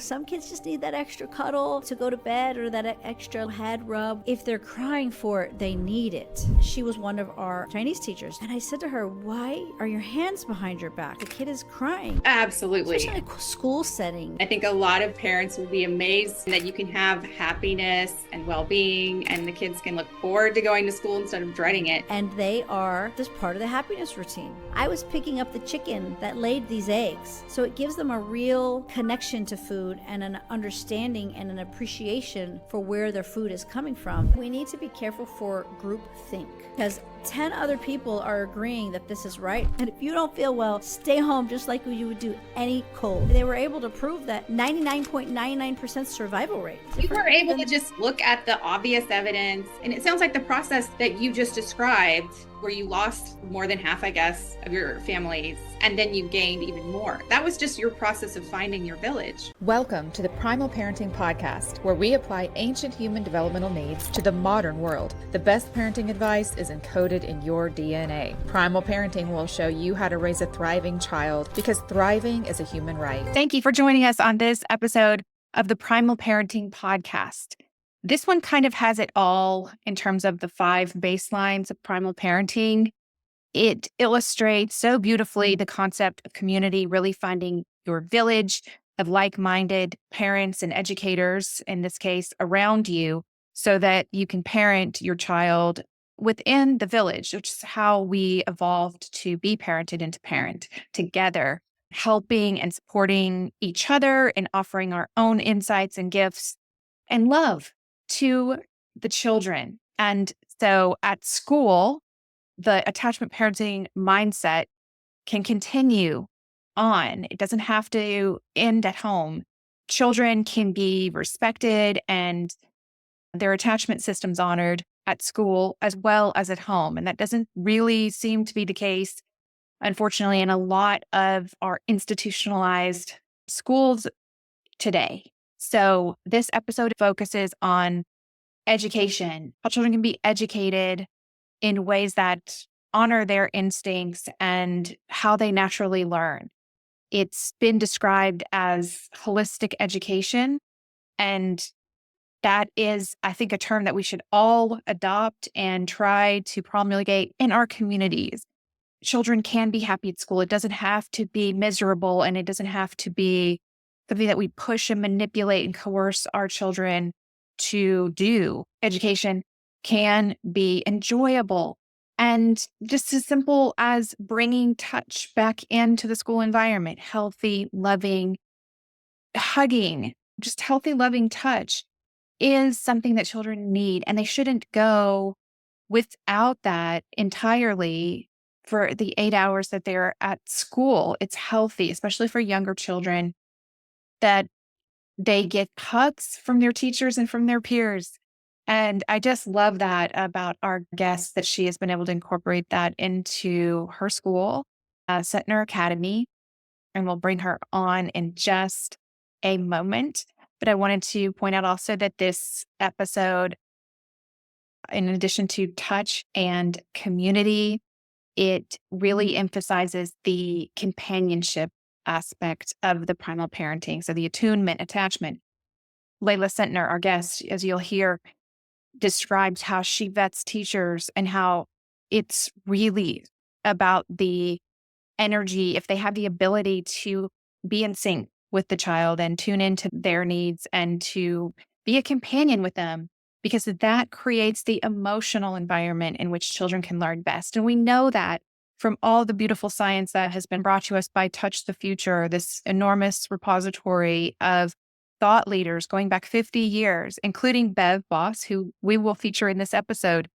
Some kids just need that extra cuddle to go to bed or that extra head rub. If they're crying for it, they need it. She was one of our Chinese teachers. And I said to her, why are your hands behind your back? The kid is crying. Absolutely. Especially in a school setting. I think a lot of parents will be amazed that you can have happiness and well-being and the kids can look forward to going to school instead of dreading it. And they are this part of the happiness routine. I was picking up the chicken that laid these eggs. So it gives them a real connection to food and an understanding and an appreciation for where their food is coming from. We need to be careful for group think because 10 other people are agreeing that this is right. And if you don't feel well, stay home just like you would do any cold. They were able to prove that 99.99% survival rate. You were able to just look at the obvious evidence. And it sounds like the process that you just described, where you lost more than half, I guess, of your families, and then you gained even more. That was just your process of finding your village. Welcome to the Primal Parenting Podcast, where we apply ancient human developmental needs to the modern world. The best parenting advice is encoded in your DNA. Primal Parenting will show you how to raise a thriving child because thriving is a human right. Thank you for joining us on this episode of the Primal Parenting Podcast. This one kind of has it all in terms of the 5 baselines of primal parenting. It illustrates so beautifully the concept of community, really finding your village of like-minded parents and educators, in this case, around you, so that you can parent your child within the village, which is how we evolved to be parented and to parent together, helping and supporting each other and offering our own insights and gifts and love to the children. And so at school, the attachment parenting mindset can continue on. It doesn't have to end at home. Children can be respected and their attachment systems honored at school as well as at home. And that doesn't really seem to be the case, unfortunately, in a lot of our institutionalized schools today. So this episode focuses on education, how children can be educated in ways that honor their instincts and how they naturally learn. It's been described as holistic education, and that is, I think, a term that we should all adopt and try to promulgate in our communities. Children can be happy at school. It doesn't have to be miserable, and it doesn't have to be something that we push and manipulate and coerce our children to do. Education can be enjoyable and just as simple as bringing touch back into the school environment, healthy, loving, hugging, just healthy, loving touch is something that children need, and they shouldn't go without that entirely for the 8 hours that they're at school. It's healthy, especially for younger children, that they get hugs from their teachers and from their peers. And I just love that about our guest, that she has been able to incorporate that into her school, Sentner Academy. And we'll bring her on in just a moment. But I wanted to point out also that this episode, in addition to touch and community, it really emphasizes the companionship aspect of the primal parenting. So the attunement, attachment. Layla Sentner, our guest, as you'll hear, describes how she vets teachers and how it's really about the energy, if they have the ability to be in sync with the child and tune into their needs and to be a companion with them, because that creates the emotional environment in which children can learn best. And we know that from all the beautiful science that has been brought to us by Touch the Future, this enormous repository of thought leaders going back 50 years, including Bev Boss, who we will feature in this episode,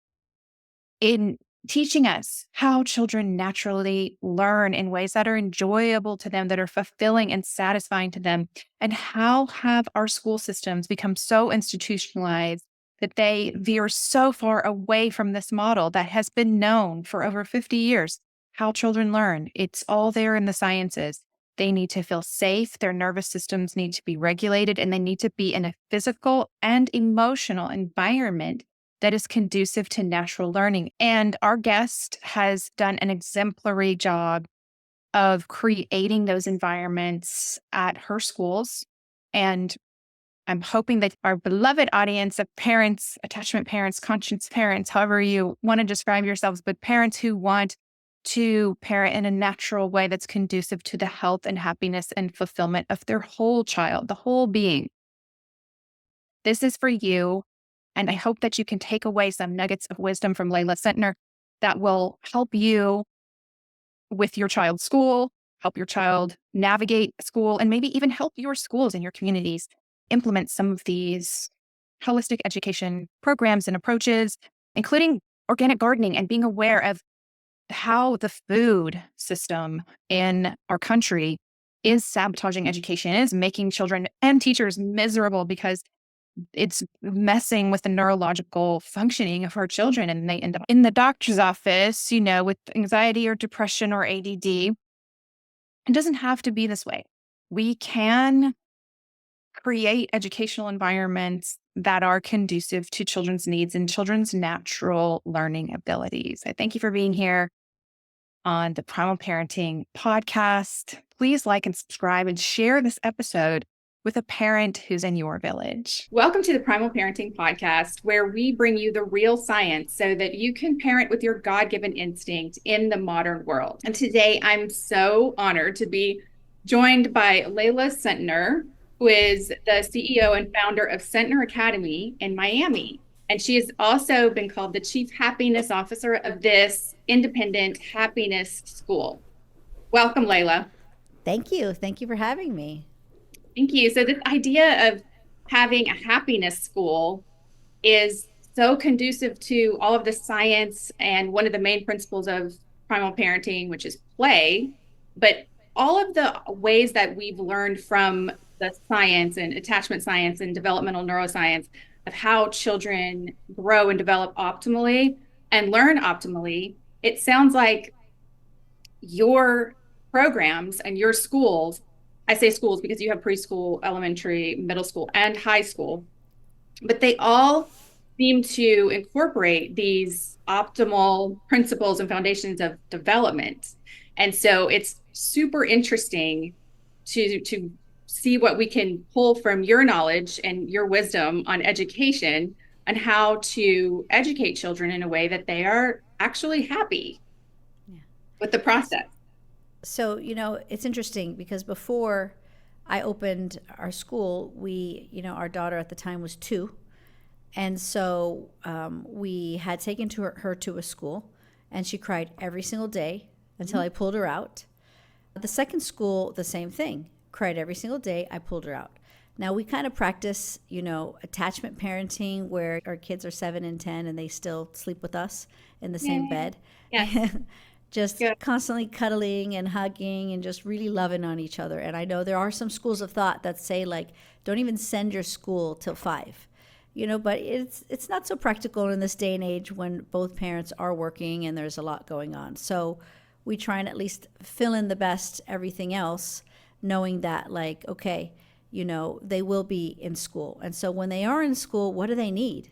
in teaching us how children naturally learn in ways that are enjoyable to them, that are fulfilling and satisfying to them, and how have our school systems become so institutionalized that they veer so far away from this model that has been known for over 50 years. How children learn, it's all there in the sciences. They need to feel safe, their nervous systems need to be regulated, and they need to be in a physical and emotional environment that is conducive to natural learning. And our guest has done an exemplary job of creating those environments at her schools And I'm hoping that our beloved audience of parents, attachment parents, conscience parents, however you want to describe yourselves, but parents who want to parent in a natural way that's conducive to the health and happiness and fulfillment of their whole child, the whole being. This is for you. And I hope that you can take away some nuggets of wisdom from Layla Sentner that will help you with your child's school, help your child navigate school, and maybe even help your schools and your communities implement some of these holistic education programs and approaches, including organic gardening and being aware of how the food system in our country is sabotaging education, is making children and teachers miserable because it's messing with the neurological functioning of our children. And they end up in the doctor's office, with anxiety or depression or ADD. It doesn't have to be this way. We can create educational environments that are conducive to children's needs and children's natural learning abilities. I thank you for being here on the Primal Parenting Podcast. Please like and subscribe and share this episode with a parent who's in your village. Welcome to the Primal Parenting Podcast, where we bring you the real science so that you can parent with your God-given instinct in the modern world. And today I'm so honored to be joined by Layla Sentner, who is the CEO and founder of Sentner Academy in Miami. And she has also been called the Chief Happiness Officer of this independent happiness school. Welcome, Layla. Thank you. Thank you for having me. Thank you. So this idea of having a happiness school is so conducive to all of the science and one of the main principles of primal parenting, which is play. But all of the ways that we've learned from the science and attachment science and developmental neuroscience of how children grow and develop optimally and learn optimally, it sounds like your programs and your schools, I say schools because you have preschool, elementary, middle school, and high school, but they all seem to incorporate these optimal principles and foundations of development. And so it's super interesting to see what we can pull from your knowledge and your wisdom on education and how to educate children in a way that they are actually happy with the process. So, it's interesting because before I opened our school, our daughter at the time was 2. And so we had taken her to a school, and she cried every single day until I pulled her out. The second school, the same thing, cried every single day. I pulled her out. Now we kind of practice, attachment parenting where our kids are 7 and 10 and they still sleep with us in the same bed. Yes. Just constantly cuddling and hugging and just really loving on each other. And I know there are some schools of thought that say, like, don't even send your school till 5, but it's not so practical in this day and age when both parents are working and there's a lot going on. So we try and at least fill in the best everything else, knowing that, like, okay, they will be in school. And so when they are in school, what do they need?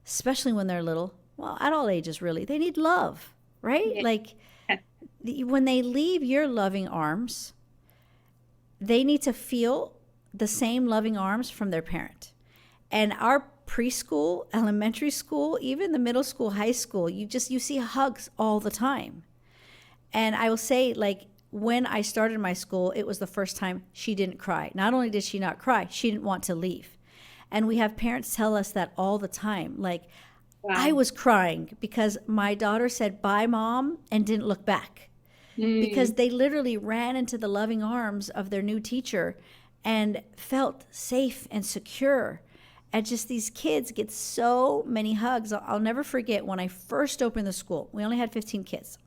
Especially when they're little. Well, at all ages, really. They need love, right? Yeah. Like, when they leave your loving arms, they need to feel the same loving arms from their parent. And our preschool, elementary school, even the middle school, high school, you see hugs all the time. And I will say, like, when I started my school, it was the first time she didn't cry. Not only did she not cry, she didn't want to leave. And we have parents tell us that all the time. Like, wow. I was crying because my daughter said, "Bye, Mom," and didn't look back. Because they literally ran into the loving arms of their new teacher and felt safe and secure. And just these kids get so many hugs. I'll never forget when I first opened the school. We only had 15 kids.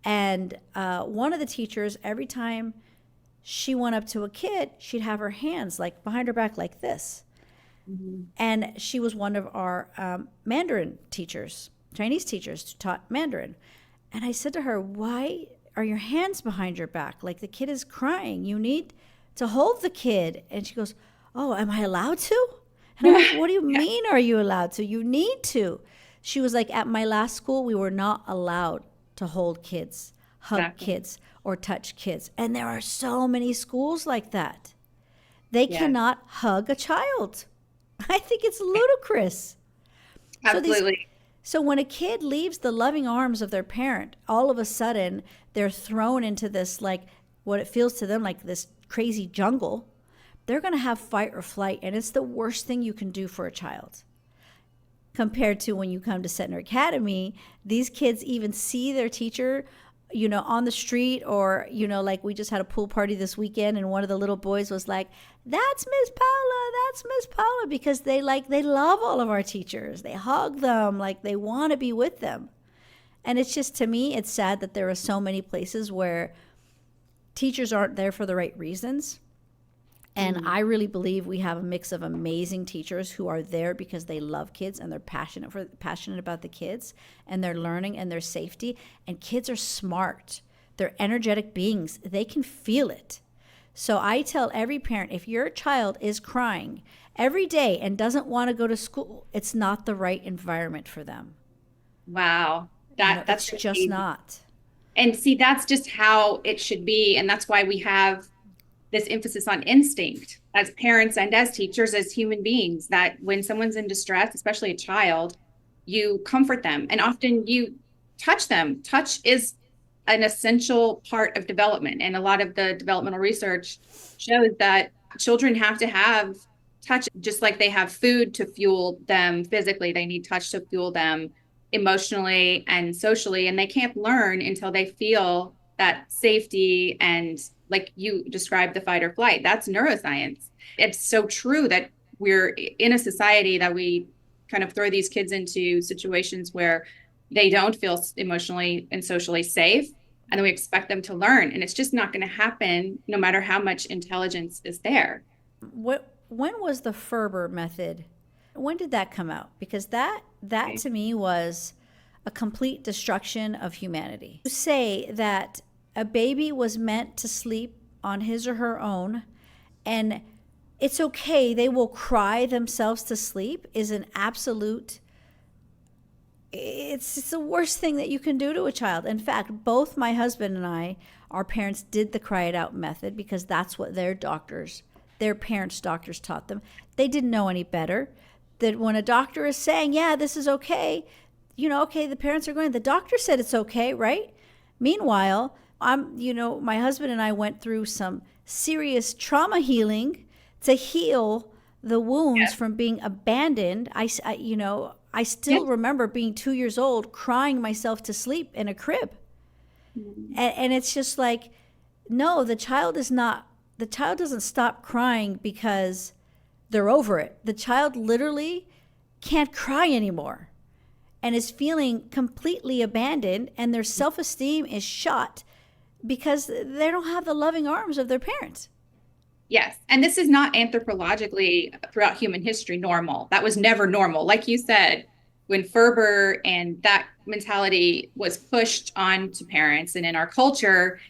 And one of the teachers, every time she went up to a kid, she'd have her hands like behind her back like this. Mm-hmm. And she was one of our Mandarin teachers, Chinese teachers, who taught Mandarin. And I said to her, "Why are your hands behind your back? Like, the kid is crying. You need to hold the kid." And she goes, "Oh, am I allowed to?" And I'm like, "What do you mean, are you allowed to? You need to." She was like, "At my last school, we were not allowed to hold kids, hug kids, or touch kids." And there are so many schools like that. They Yeah. cannot hug a child. I think it's ludicrous. Absolutely. So when a kid leaves the loving arms of their parent, all of a sudden they're thrown into this, like, what it feels to them like this crazy jungle. They're going to have fight or flight, and it's the worst thing you can do for a child. Compared to when you come to Setner Academy, these kids even see their teacher, on the street, or, like we just had a pool party this weekend, and one of the little boys was like, "That's Miss Paula, that's Miss Paula," because they love all of our teachers. They hug them, like they want to be with them. And it's just, to me, it's sad that there are so many places where teachers aren't there for the right reasons. And I really believe we have a mix of amazing teachers who are there because they love kids and they're passionate about the kids and their learning and their safety. And kids are smart. They're energetic beings. They can feel it. So I tell every parent, if your child is crying every day and doesn't want to go to school, it's not the right environment for them. Wow. That's it's just not. And see, that's just how it should be. And that's why we have this emphasis on instinct as parents and as teachers, as human beings, that when someone's in distress, especially a child, you comfort them, and often you touch them. Touch is an essential part of development. And a lot of the developmental research shows that children have to have touch, just like they have food to fuel them physically. They need touch to fuel them emotionally and socially. And they can't learn until they feel that safety, and like you described, the fight or flight. That's neuroscience. It's so true that we're in a society that we kind of throw these kids into situations where they don't feel emotionally and socially safe, and then we expect them to learn. And it's just not going to happen no matter how much intelligence is there. When was the Ferber method? When did that come out? Because that to me was a complete destruction of humanity. To say that a baby was meant to sleep on his or her own, and it's okay, they will cry themselves to sleep, is an absolute, it's the worst thing that you can do to a child. In fact, both my husband and I, our parents did the cry it out method because that's what their parents' doctors taught them. They didn't know any better. That when a doctor is saying, yeah, this is okay, okay, the parents are going, the doctor said it's okay, right? Meanwhile, my husband and I went through some serious trauma healing to heal the wounds from being abandoned. I still remember being 2 years old, crying myself to sleep in a crib. And it's just like, no, the child doesn't stop crying because they're over it. The child literally can't cry anymore and is feeling completely abandoned, and their self-esteem is shot because they don't have the loving arms of their parents. Yes. And this is not anthropologically throughout human history normal. That was never normal. Like you said, when Ferber and that mentality was pushed onto parents and in our culture,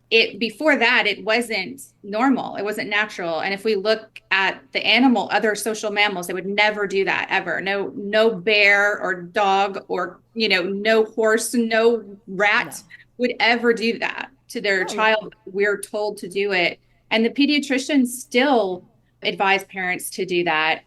before that, it wasn't normal. It wasn't natural. And if we look at the other social mammals, they would never do that ever. No bear or dog or, no horse, no rat would ever do that to their child. We're told to do it. And the pediatricians still advise parents to do that.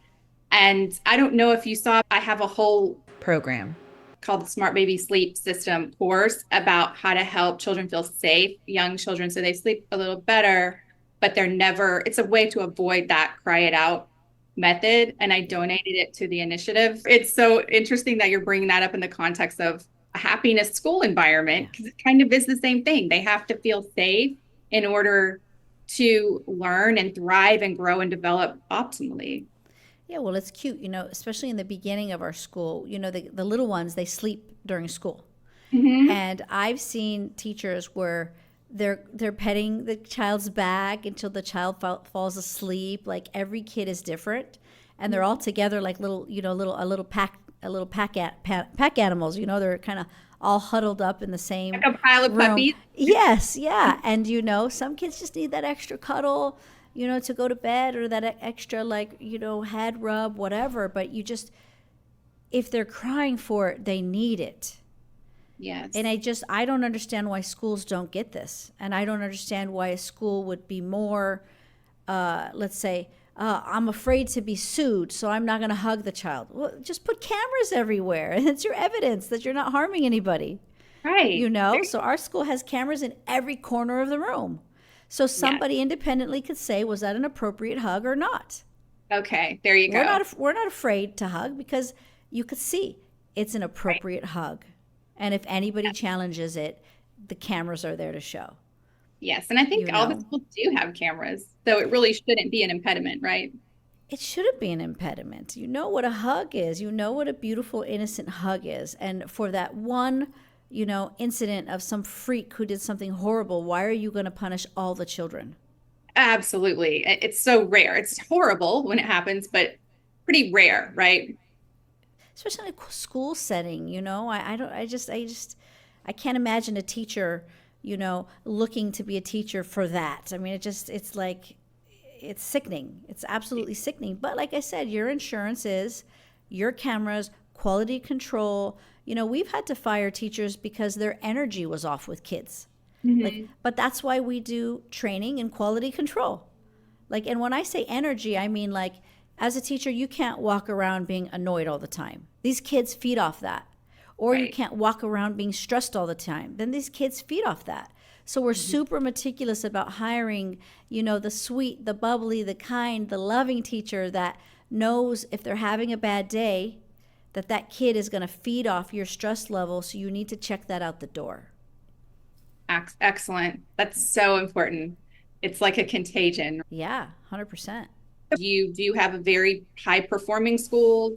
And I don't know if you saw, I have a whole program called the Smart Baby Sleep System course about how to help children feel safe, young children, so they sleep a little better, but it's a way to avoid that cry it out method. And I donated it to the initiative. It's so interesting that you're bringing that up in the context of a happiness school environment, because it kind of is the same thing. They have to feel safe in order to learn and thrive and grow and develop optimally. Yeah, well, it's cute, especially in the beginning of our school, the little ones, they sleep during school. Mm-hmm. And I've seen teachers where they're petting the child's back until the child falls asleep. Like, every kid is different, and they're all together like little pack animals. They're kind of all huddled up in the same like a pile of room. Puppies. Yes, yeah, and some kids just need that extra cuddle, to go to bed, or that extra, head rub, whatever. But if they're crying for it, they need it. Yes. And I don't understand why schools don't get this. And I don't understand why a school would be more let's say, I'm afraid to be sued, so I'm not going to hug the child. Well, just put cameras everywhere. It's your evidence that you're not harming anybody. Right. You know, so our school has cameras in every corner of the room. So somebody independently could say, was that an appropriate hug or not? Okay, there you go. We're not afraid to hug because you could see it's an appropriate hug. And if anybody challenges it, the cameras are there to show. Yes, and I think all the schools do have cameras, so it really shouldn't be an impediment, right? It shouldn't be an impediment. You know what a hug is. You know what a beautiful, innocent hug is. And for that one, incident of some freak who did something horrible, why are you going to punish all the children? Absolutely. It's so rare. It's horrible when it happens, but pretty rare, right? Especially in a school setting, I can't imagine a teacher, looking to be a teacher for that. I mean, it's like, it's sickening. It's absolutely sickening. But like I said, your insurance is your cameras, quality control. We've had to fire teachers because their energy was off with kids. But that's why we do training and quality control. And when I say energy, I mean, as a teacher, you can't walk around being annoyed all the time. These kids feed off that. Or you can't walk around being stressed all the time. Then these kids feed off that. So we're super meticulous about hiring, the sweet, the bubbly, the kind, the loving teacher that knows if they're having a bad day, that kid is going to feed off your stress level. So you need to check that out the door. Excellent. That's so important. It's like a contagion. Yeah, 100%. You do have a very high performing school.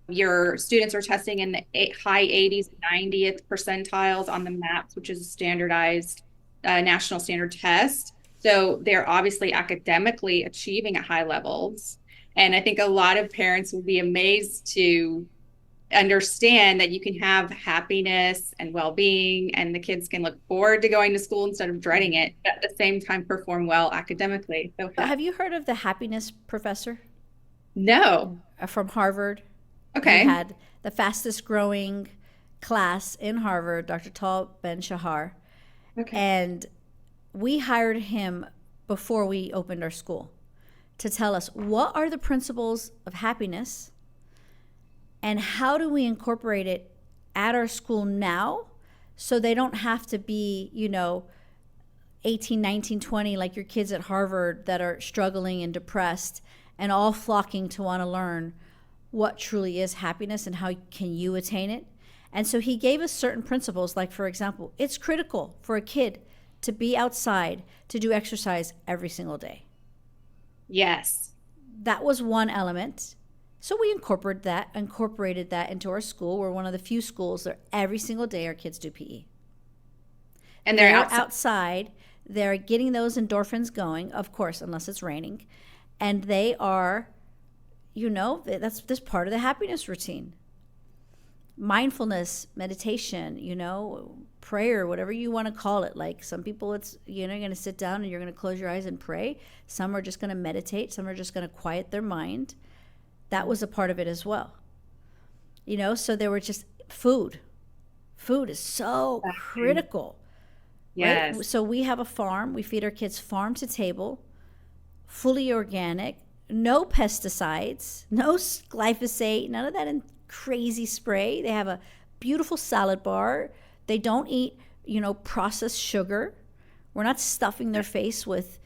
Your students are testing in the high 80s, 90th percentiles on the MAPS, which is a standardized national standard test. So they're obviously academically achieving at high levels. And I think a lot of parents will be amazed to understand that you can have happiness and well-being, and the kids can look forward to going to school instead of dreading it, but at the same time perform well academically. So have you heard of the happiness professor? No. From Harvard. Okay. He had the fastest growing class in Harvard, Dr. Tal Ben-Shahar. Okay. And we hired him before we opened our school to tell us what are the principles of happiness and how do we incorporate it at our school now so they don't have to be, 18, 19, 20, like your kids at Harvard that are struggling and depressed and all flocking to want to learn what truly is happiness and how can you attain it. And so he gave us certain principles, like, for example, it's critical for a kid to be outside, to do exercise every single day. Yes. That was one element. So we incorporated that into our school. We're one of the few schools that every single day our kids do PE. And they're outside. They're getting those endorphins going, of course, unless it's raining. And they are, that's this part of the happiness routine. Mindfulness, meditation, prayer, whatever you want to call it. Like some people, it's, you're going to sit down and you're going to close your eyes and pray. Some are just going to meditate. Some are just going to quiet their mind. That was a part of it as well. So there were just food. Food is so critical. Yes. Right? So we have a farm. We feed our kids farm to table, fully organic, no pesticides, no glyphosate, none of that crazy spray. They have a beautiful salad bar. They don't eat, processed sugar. We're not stuffing their face with,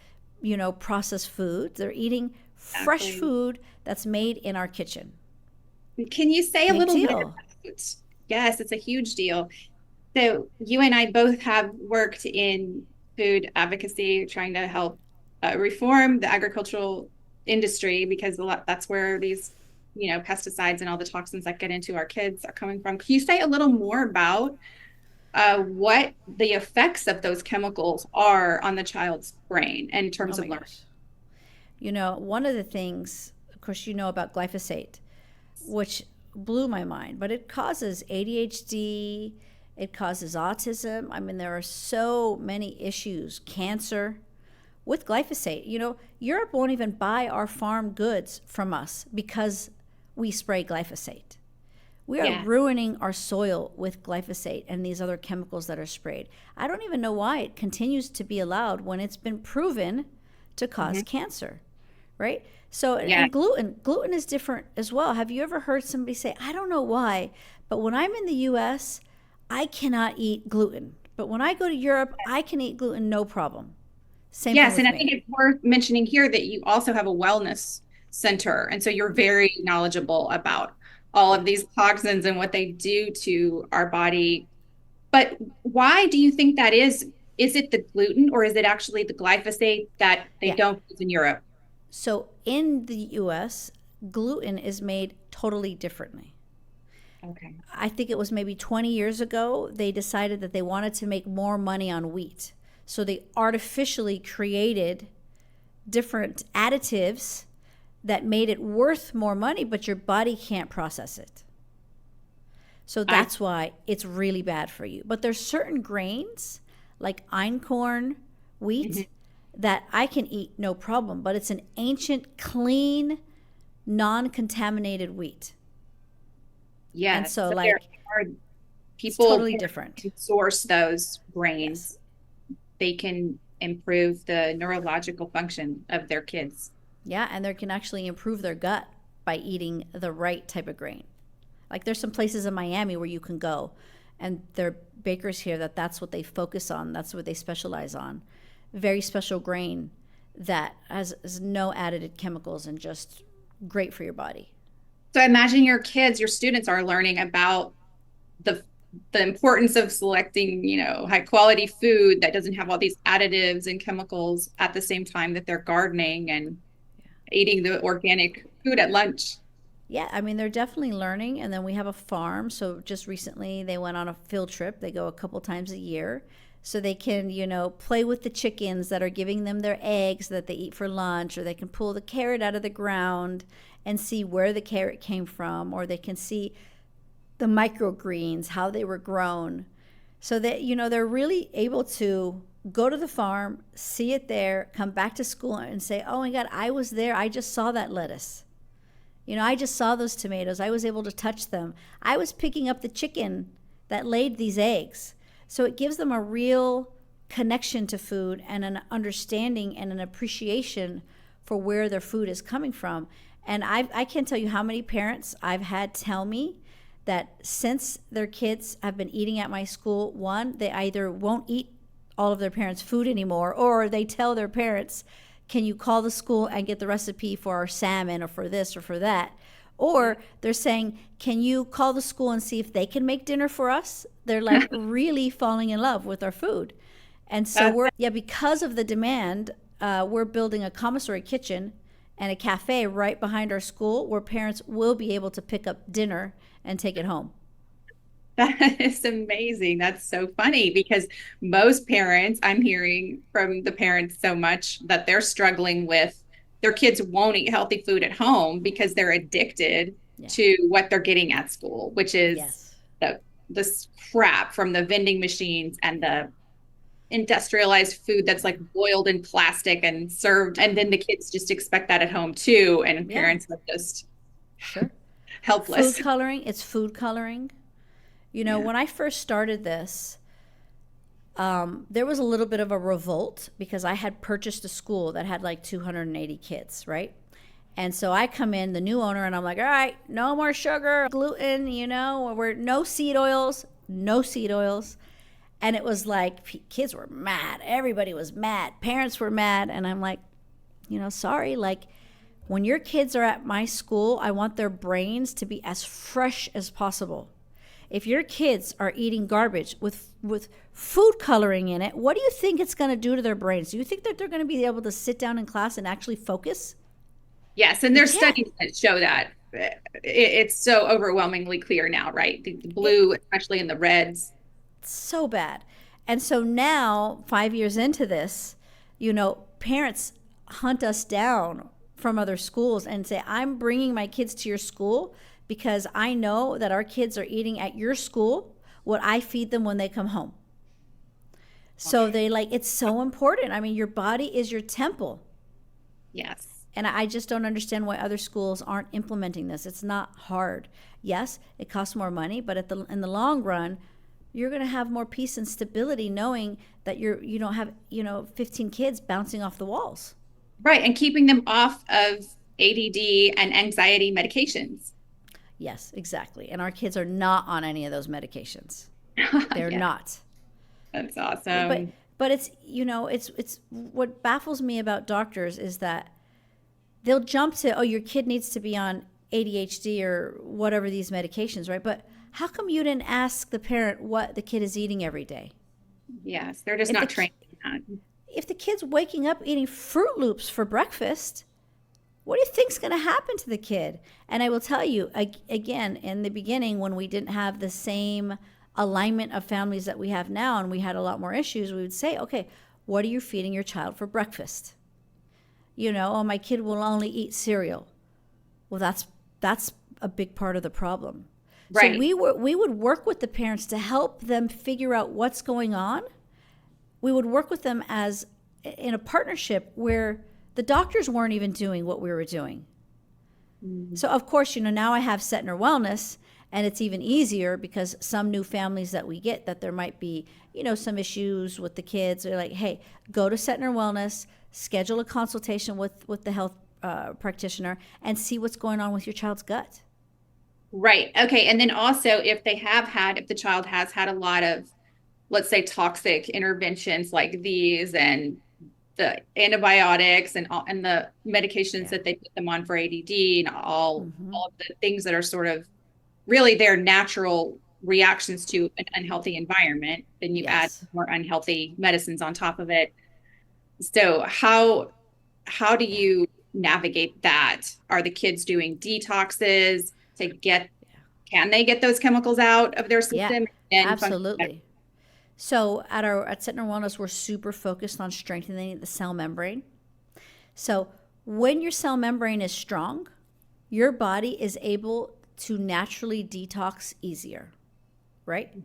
processed food. They're eating fresh food that's made in our kitchen. Can you say a little bit about it? Yes, it's a huge deal. So you and I both have worked in food advocacy, trying to help reform the agricultural industry, because that's where these, pesticides and all the toxins that get into our kids are coming from. Can you say a little more about what the effects of those chemicals are on the child's brain in terms of learning? One of the things, of course, about glyphosate, which blew my mind, but it causes ADHD, it causes autism. I mean, there are so many issues, cancer with glyphosate. Europe won't even buy our farm goods from us because we spray glyphosate. We are ruining our soil with glyphosate and these other chemicals that are sprayed. I don't even know why it continues to be allowed when it's been proven to cause cancer. right? So, Yeah. and gluten is different as well. Have you ever heard somebody say, I don't know why, but when I'm in the US, I cannot eat gluten. But when I go to Europe, I can eat gluten no problem. Same thing Yes, with and I me. think it's worth mentioning here that you also have a wellness center. And so you're very knowledgeable about all Yeah. of these toxins and what they do to our body. But why do you think that is? Is it the gluten or is it actually the glyphosate that they Yeah. don't use in Europe? So in the US, gluten is made totally differently. Okay. I think it was maybe 20 years ago, they decided that they wanted to make more money on wheat. So they artificially created different additives that made it worth more money, but your body can't process it. So I that's why it's really bad for you. But there's certain grains like einkorn, wheat, that I can eat no problem, but it's an ancient, clean, non-contaminated wheat. And yes. so So there like are it's people totally different. who source those Yes. grains. They can improve the neurological function of their kids. Yeah, and they can actually improve their gut by eating the right type of grain. Like there's some places in Miami where you can go, and there are bakers here that's what they focus on. That's what they specialize on. Very special grain that has no added chemicals and just great for your body. So I imagine your kids, your students are learning about the the importance of selecting, high quality food that doesn't have all these additives and chemicals at the same time that they're gardening and eating the organic food at lunch. Yeah, I mean, they're definitely learning. And then we have a farm. So just recently they went on a field trip. They go a couple times a year. So they can, play with the chickens that are giving them their eggs that they eat for lunch, or they can pull the carrot out of the ground and see where the carrot came from, or they can see the microgreens, how they were grown. So that, they're really able to go to the farm, see it there, come back to school and say, oh my God, I was there. I just saw that lettuce. I just saw those tomatoes. I was able to touch them. I was picking up the chicken that laid these eggs. So it gives them a real connection to food and an understanding and an appreciation for where their food is coming from. And I can't tell you how many parents I've had tell me that since their kids have been eating at my school, one, they either won't eat all of their parents' food anymore, or they tell their parents, can you call the school and get the recipe for our salmon or for this or for that? Or they're saying, can you call the school and see if they can make dinner for us? They're like really falling in love with our food. And so because of the demand, we're building a commissary kitchen and a cafe right behind our school where parents will be able to pick up dinner and take it home. That is amazing. That's so funny because most parents, I'm hearing from the parents so much that they're struggling with their kids won't eat healthy food at home because they're addicted to what they're getting at school, which is this crap from the vending machines and the industrialized food that's like boiled in plastic and served. And then the kids just expect that at home too. And parents are just helpless. Food coloring, it's food coloring. When I first started this, there was a little bit of a revolt because I had purchased a school that had like 280 kids, right? And so I come in, the new owner, and I'm like, all right, no more sugar, gluten, we're no seed oils. And it was like kids were mad. Everybody was mad. Parents were mad. And I'm like, sorry, like when your kids are at my school, I want their brains to be as fresh as possible. If your kids are eating garbage with food coloring in it, what do you think it's going to do to their brains? Do you think that they're going to be able to sit down in class and actually focus? Yes, and there's studies that show that. It's so overwhelmingly clear now, right? The blue, especially in the reds. It's so bad. And so now, 5 years into this, parents hunt us down from other schools and say, I'm bringing my kids to your school because I know that our kids are eating at your school what I feed them when they come home. So it's so important. I mean, your body is your temple. Yes. And I just don't understand why other schools aren't implementing this. It's not hard. Yes, it costs more money, but in the long run, you're going to have more peace and stability knowing that you don't have, 15 kids bouncing off the walls. Right. And keeping them off of ADD and anxiety medications. Yes, exactly. And our kids are not on any of those medications. They're Yeah, not. that's But awesome. but it's, it's what baffles me about doctors is that they'll jump to, oh, your kid needs to be on ADHD or whatever these medications, right? But how come you didn't ask the parent what the kid is eating every day? Yes, they're just If the not trained in that. if the kid's waking up eating Fruit Loops for breakfast, what do you think's going to happen to the kid? And I will tell you again, in the beginning, when we didn't have the same alignment of families that we have now, and we had a lot more issues, we would say, okay, what are you feeding your child for breakfast? Oh, my kid will only eat cereal. Well, that's a big part of the problem. Right. So we would work with the parents to help them figure out what's going on. We would work with them as in a partnership where the doctors weren't even doing what we were doing. So of course, now I have Setner Wellness, and it's even easier because some new families that we get that there might be, some issues with the kids. They're like, hey, go to Setner Wellness, schedule a consultation with the health practitioner, and see what's going on with your child's gut. Right. Okay. And then also, if the child has had a lot of, let's say, toxic interventions like these and the antibiotics and the medications that they put them on for ADD and all of the things that are sort of really their natural reactions to an unhealthy environment, then you add Yes. more unhealthy medicines on top of it. So how do you navigate that? Are the kids doing detoxes to can they get those chemicals out of their Yeah, system and function better? absolutely. So at Setner Wellness, we're super focused on strengthening the cell membrane. So when your cell membrane is strong, your body is able to naturally detox easier, right?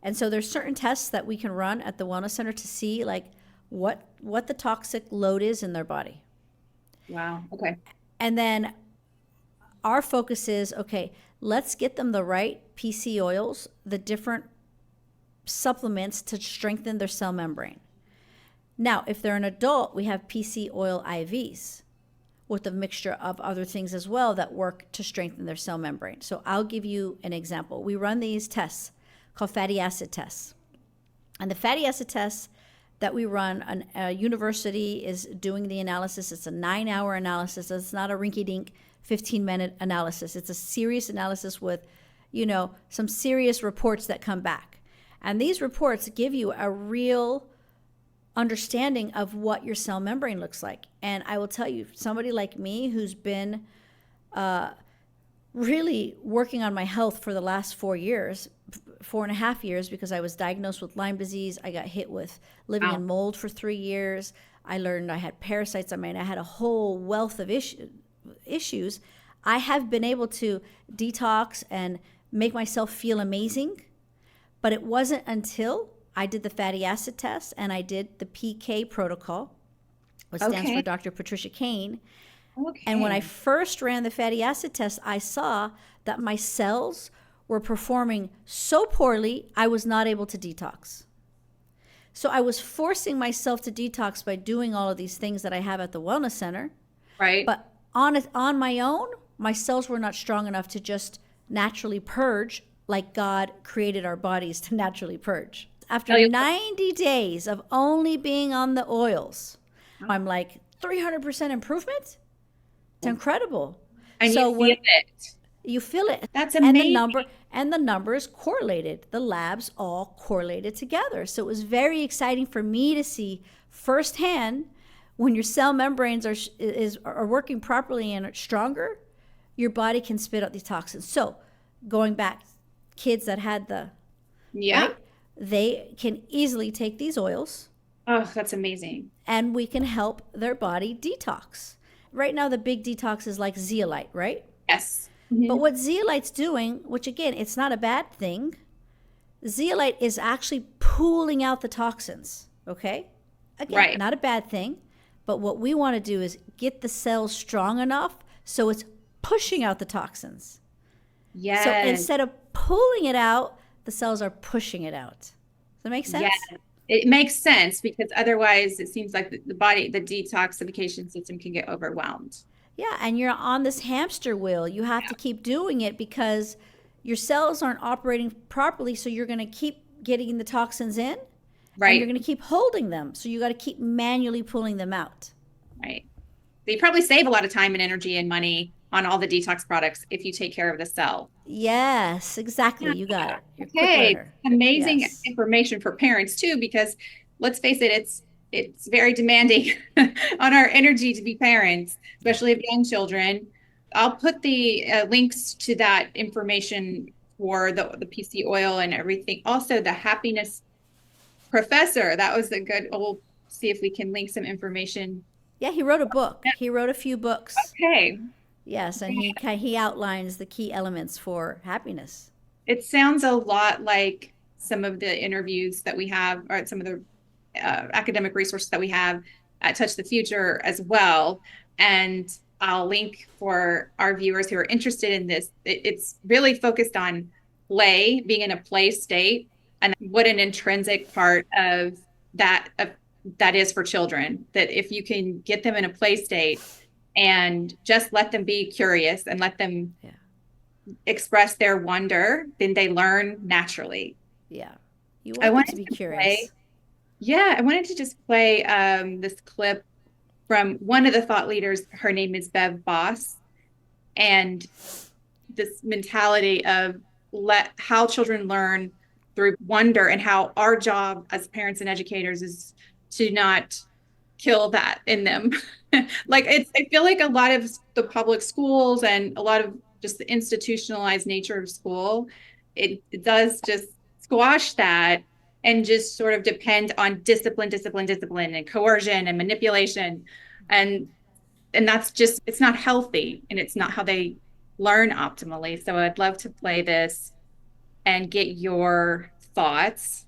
And so there's certain tests that we can run at the wellness center to see like what the toxic load is in their body. Wow. Okay. And then our focus is, okay, let's get them the right PC oils, the different supplements to strengthen their cell membrane. Now, if they're an adult, we have PC oil IVs with a mixture of other things as well that work to strengthen their cell membrane. So I'll give you an example. We run these tests called fatty acid tests. And the fatty acid tests that we run, a university is doing the analysis. It's a 9-hour analysis. It's not a rinky-dink 15-minute analysis. It's a serious analysis with, some serious reports that come back. And these reports give you a real understanding of what your cell membrane looks like. And I will tell you, somebody like me who's been really working on my health for the last 4.5 years, because I was diagnosed with Lyme disease. I got hit with living in mold for 3 years. I learned I had parasites. I had a whole wealth of issues. I have been able to detox and make myself feel amazing. But it wasn't until I did the fatty acid test and I did the PK protocol, which stands for Dr. Patricia Kane. Okay. And when I first ran the fatty acid test, I saw that my cells were performing so poorly, I was not able to detox. So I was forcing myself to detox by doing all of these things that I have at the wellness center. Right. But on my own, my cells were not strong enough to just naturally purge like God created our bodies to naturally purge. After 90 days of only being on the oils, I'm like 300% improvement. It's incredible. And so you feel it. You feel it. That's amazing. And the numbers correlated. The labs all correlated together. So it was very exciting for me to see firsthand when your cell membranes are working properly and are stronger, your body can spit out these toxins. So going back, kids that had right, they can easily take these oils. Oh, that's amazing. And we can help their body detox. Right now, the big detox is like zeolite, right? Yes. But what zeolite's doing, which again, it's not a bad thing, zeolite is actually pulling out the toxins, okay? Again, not a bad thing. But what we want to do is get the cells strong enough so it's pushing out the toxins. Yes. So instead of pulling it out, the cells are pushing it out. Does that make sense? Yes. it makes sense because otherwise it seems like the body, the detoxification system can get overwhelmed. Yeah, and you're on this hamster wheel. You have to keep doing it because your cells aren't operating properly, so you're going to keep getting the toxins in. Right. And you're going to keep holding them. So you got to keep manually pulling them out. Right. So you probably save a lot of time and energy and money on all the detox products if you take care of the cell. Yes, exactly. You got it. You're a quick Okay. learner. Amazing Yes. information for parents too, because let's face it, it's very demanding on our energy to be parents, especially of young children. I'll put the links to that information for the PC oil and everything. Also, the happiness professor. That was a good. We'll see if we can link some information. Yeah, he wrote a book. He wrote a few books. Okay. Yes, and he outlines the key elements for happiness. It sounds a lot like some of the interviews that we have, or some of the academic resources that we have at Touch the Future as well. And I'll link for our viewers who are interested in this. It's really focused on play, being in a play state, and what an intrinsic part of that is for children. That if you can get them in a play state and just let them be curious and let them express their wonder, then they learn naturally. Yeah. You want them to be curious. I wanted to just play this clip from one of the thought leaders. Her name is Bev Boss. And this mentality of how children learn through wonder, and how our job as parents and educators is to not kill that in them. Like I feel like a lot of the public schools and a lot of just the institutionalized nature of school, it does just squash that and just sort of depend on discipline and coercion and manipulation. And that's just, it's not healthy, and it's not how they learn optimally. So I'd love to play this and get your thoughts.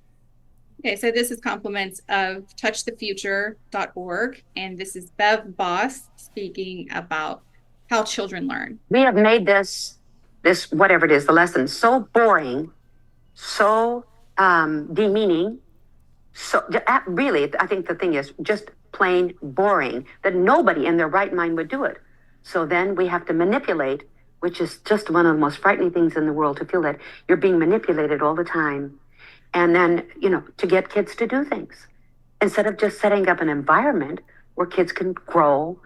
Okay, so this is compliments of touchthefuture.org, and this is Bev Boss speaking about how children learn. We have made this whatever it is, the lesson, so boring, so demeaning, so really, I think the thing is just plain boring, that nobody in their right mind would do it. So then we have to manipulate, which is just one of the most frightening things in the world, to feel that you're being manipulated all the time. And then, to get kids to do things, instead of just setting up an environment where kids can grow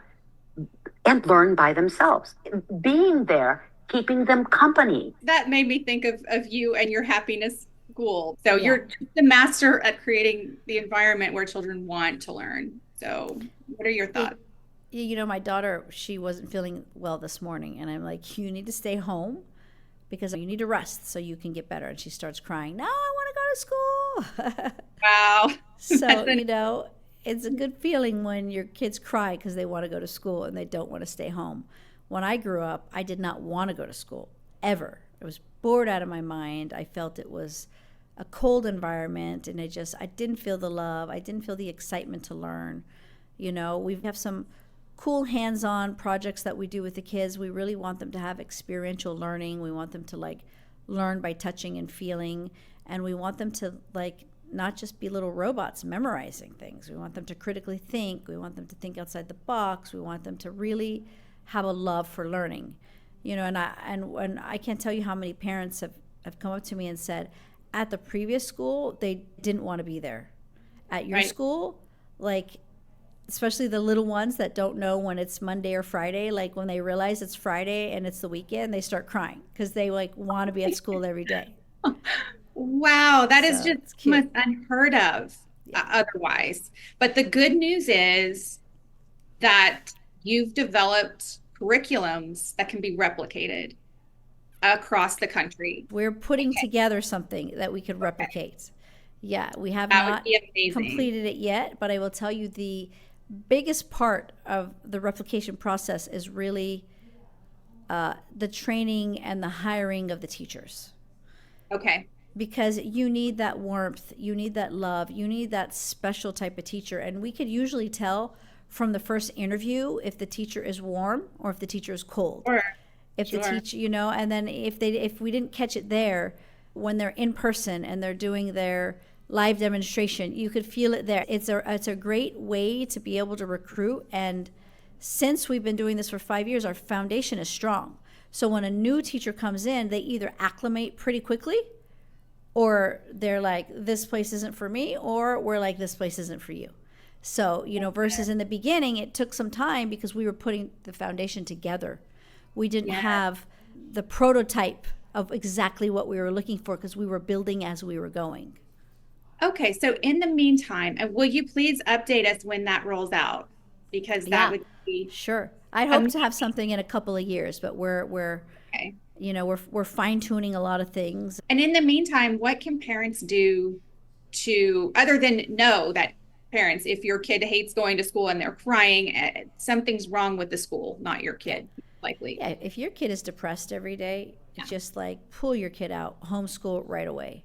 and learn by themselves. Being there, keeping them company. That made me think of you and your happiness school. So you're the master at creating the environment where children want to learn. So what are your thoughts? My daughter, she wasn't feeling well this morning, and I'm like, you need to stay home because you need to rest so you can get better. And she starts crying, no, I want to go to school. Wow. So, it's a good feeling when your kids cry because they want to go to school and they don't want to stay home. When I grew up, I did not want to go to school, ever. I was bored out of my mind. I felt it was a cold environment, and I didn't feel the love. I didn't feel the excitement to learn. We have some cool hands-on projects that we do with the kids. We really want them to have experiential learning. We want them to learn by touching and feeling, and we want them to not just be little robots memorizing things. We want them to critically think. We want them to think outside the box. We want them to really have a love for learning. And I can't tell you how many parents have come up to me and said, at the previous school, they didn't want to be there. At your school, especially the little ones that don't know when it's Monday or Friday, when they realize it's Friday and it's the weekend, they start crying because they want to be at school every day. Wow, that is just unheard of otherwise. But the good news is that you've developed curriculums that can be replicated across the country. We're putting together something that we could replicate. Yeah, we have not completed it yet, but I will tell you the biggest part of the replication process is really the training and the hiring of the teachers. Okay. Because you need that warmth, you need that love, you need that special type of teacher. And we could usually tell from the first interview if the teacher is warm or if the teacher is cold. If the teacher, and then if we didn't catch it there, when they're in person and they're doing their live demonstration. You could feel it there. It's a great way to be able to recruit. And since we've been doing this for 5 years, our foundation is strong. So when a new teacher comes in, they either acclimate pretty quickly, or they're like, this place isn't for me, or we're like, this place isn't for you. So, versus in the beginning, it took some time because we were putting the foundation together. We didn't have the prototype of exactly what we were looking for because we were building as we were going. Okay, so in the meantime, will you please update us when that rolls out? Because that would be sure. I'd hope to have something in a couple of years, but we're okay. We're fine tuning a lot of things. And in the meantime, what can parents do to, other than know that parents, if your kid hates going to school and they're crying, something's wrong with the school, not your kid, likely. Yeah, if your kid is depressed every day, just like pull your kid out, homeschool right away.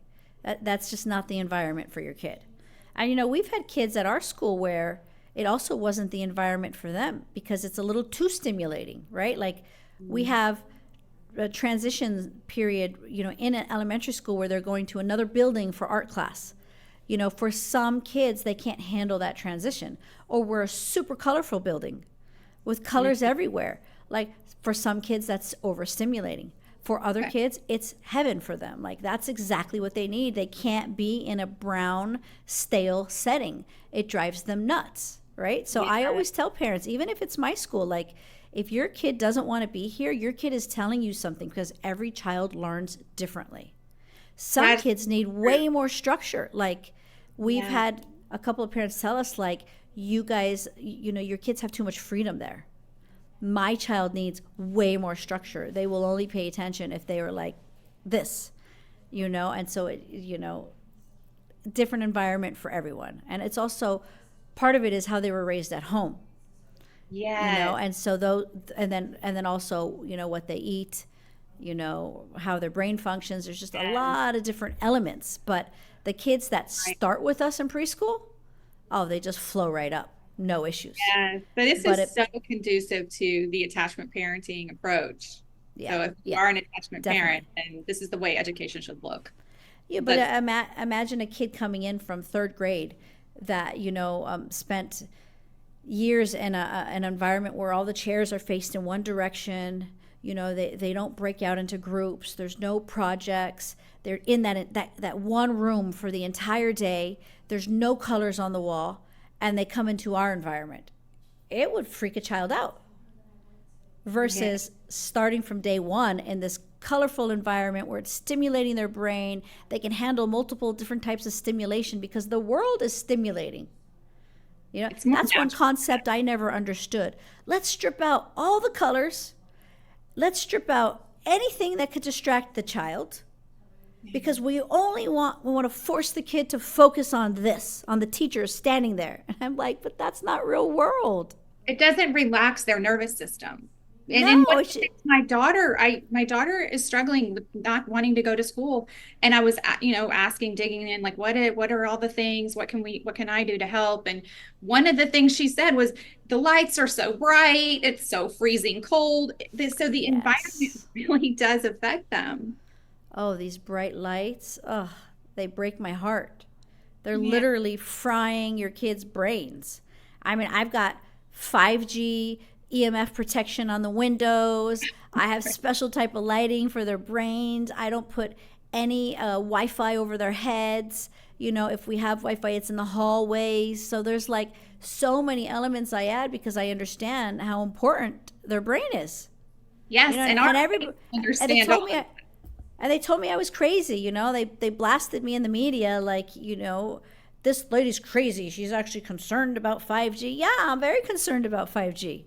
That's just not the environment for your kid. And we've had kids at our school where it also wasn't the environment for them because it's a little too stimulating, right? Like we have a transition period, in an elementary school where they're going to another building for art class. For some kids, they can't handle that transition. Or we're a super colorful building with colors everywhere. Like for some kids, that's overstimulating. For other kids, it's heaven for them. Like that's exactly what they need. They can't be in a brown, stale setting. It drives them nuts, right? So I always tell parents, even if it's my school, like if your kid doesn't want to be here, your kid is telling you something because every child learns differently. Some kids need way more structure. Like we've had a couple of parents tell us, like, you guys, your kids have too much freedom there. My child needs way more structure. They will only pay attention if they were like this, and so different environment for everyone. And it's also part of it is how they were raised at home. Yeah. And so and then also, what they eat, how their brain functions. There's just a lot of different elements. But the kids that start with us in preschool, they just flow right up. No issues. Yeah, but this is so conducive to the attachment parenting approach. Yeah, so if you are an attachment parent, then this is the way education should look. Yeah, but imagine a kid coming in from third grade that spent years in an environment where all the chairs are faced in one direction. They don't break out into groups. There's no projects. They're in that one room for the entire day. There's no colors on the wall. And they come into our environment. It would freak a child out. Versus starting from day one in this colorful environment where it's stimulating their brain. They can handle multiple different types of stimulation because the world is stimulating. That's one concept I never understood. Let's strip out all the colors. Let's strip out anything that could distract the child. Because we want to force the kid to focus on this, on the teacher standing there. And I'm like, but that's not real world. It doesn't relax their nervous system. And my daughter is struggling with not wanting to go to school. And I was, digging in, like, what are all the things? What can I do to help? And one of the things she said was, the lights are so bright. It's so freezing cold. So the environment really does affect them. Oh, these bright lights, they break my heart. They're literally frying your kids' brains. I mean, I've got 5G EMF protection on the windows. I have special type of lighting for their brains. I don't put any Wi-Fi over their heads. If we have Wi-Fi, it's in the hallways. So there's like so many elements I add because I understand how important their brain is. Yes, and they told me I was crazy. They blasted me in the media like, this lady's crazy. She's actually concerned about 5G. Yeah, I'm very concerned about 5G.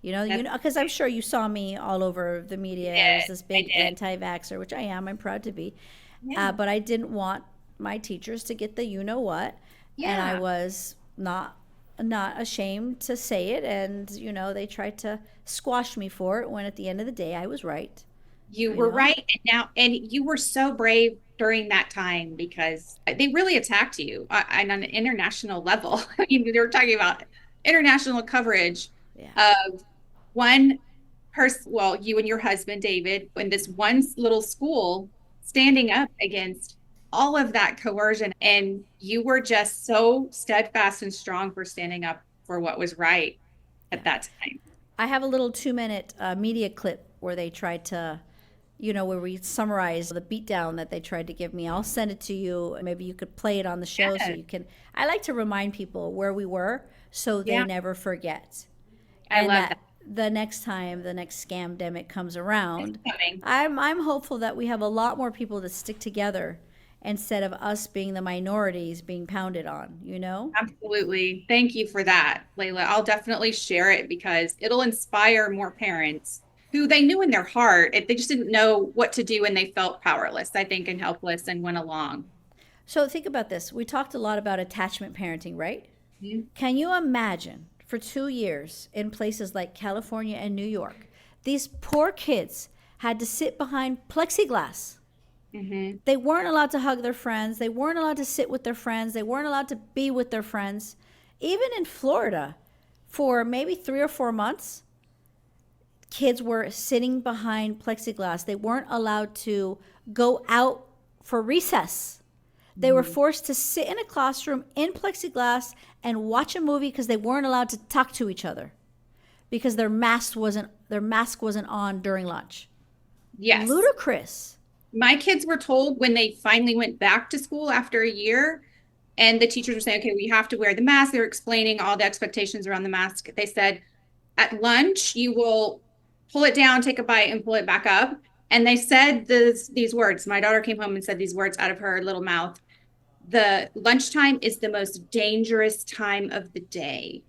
Because I'm sure you saw me all over the media as this big anti-vaxxer, which I am. I'm proud to be. Yeah. But I didn't want my teachers to get the you-know-what. Yeah. And I was not ashamed to say it. And, they tried to squash me for it when at the end of the day I was right. You were right. And you were so brave during that time because they really attacked you on an international level. I mean, they were talking about international coverage of one person, you and your husband, David, in this one little school standing up against all of that coercion. And you were just so steadfast and strong for standing up for what was right at that time. I have a little 2-minute media clip where they tried to, where we summarize the beatdown that they tried to give me. I'll send it to you. Maybe you could play it on the show so you can. I like to remind people where we were so they never forget. I love that. The next time the next scamdemic comes around, It's coming. I'm hopeful that we have a lot more people that stick together instead of us being the minorities being pounded on, Absolutely. Thank you for that, Layla. I'll definitely share it because it'll inspire more parents who they knew in their heart, they just didn't know what to do and they felt powerless, I think, and helpless and went along. So think about this. We talked a lot about attachment parenting, right? Mhm. Can you imagine for 2 years in places like California and New York, these poor kids had to sit behind plexiglass. Mm-hmm. They weren't allowed to hug their friends. They weren't allowed to sit with their friends. They weren't allowed to be with their friends. Even in Florida, for maybe 3 or 4 months, kids were sitting behind plexiglass. They weren't allowed to go out for recess. They were forced to sit in a classroom in plexiglass and watch a movie because they weren't allowed to talk to each other because their mask wasn't on during lunch. Yes. Ludicrous. My kids were told when they finally went back to school after a year and the teachers were saying, okay, we have to wear the mask. They were explaining all the expectations around the mask. They said, at lunch, you will pull it down, take a bite, and pull it back up. And they said these words. My daughter came home and said these words out of her little mouth. The lunchtime is the most dangerous time of the day.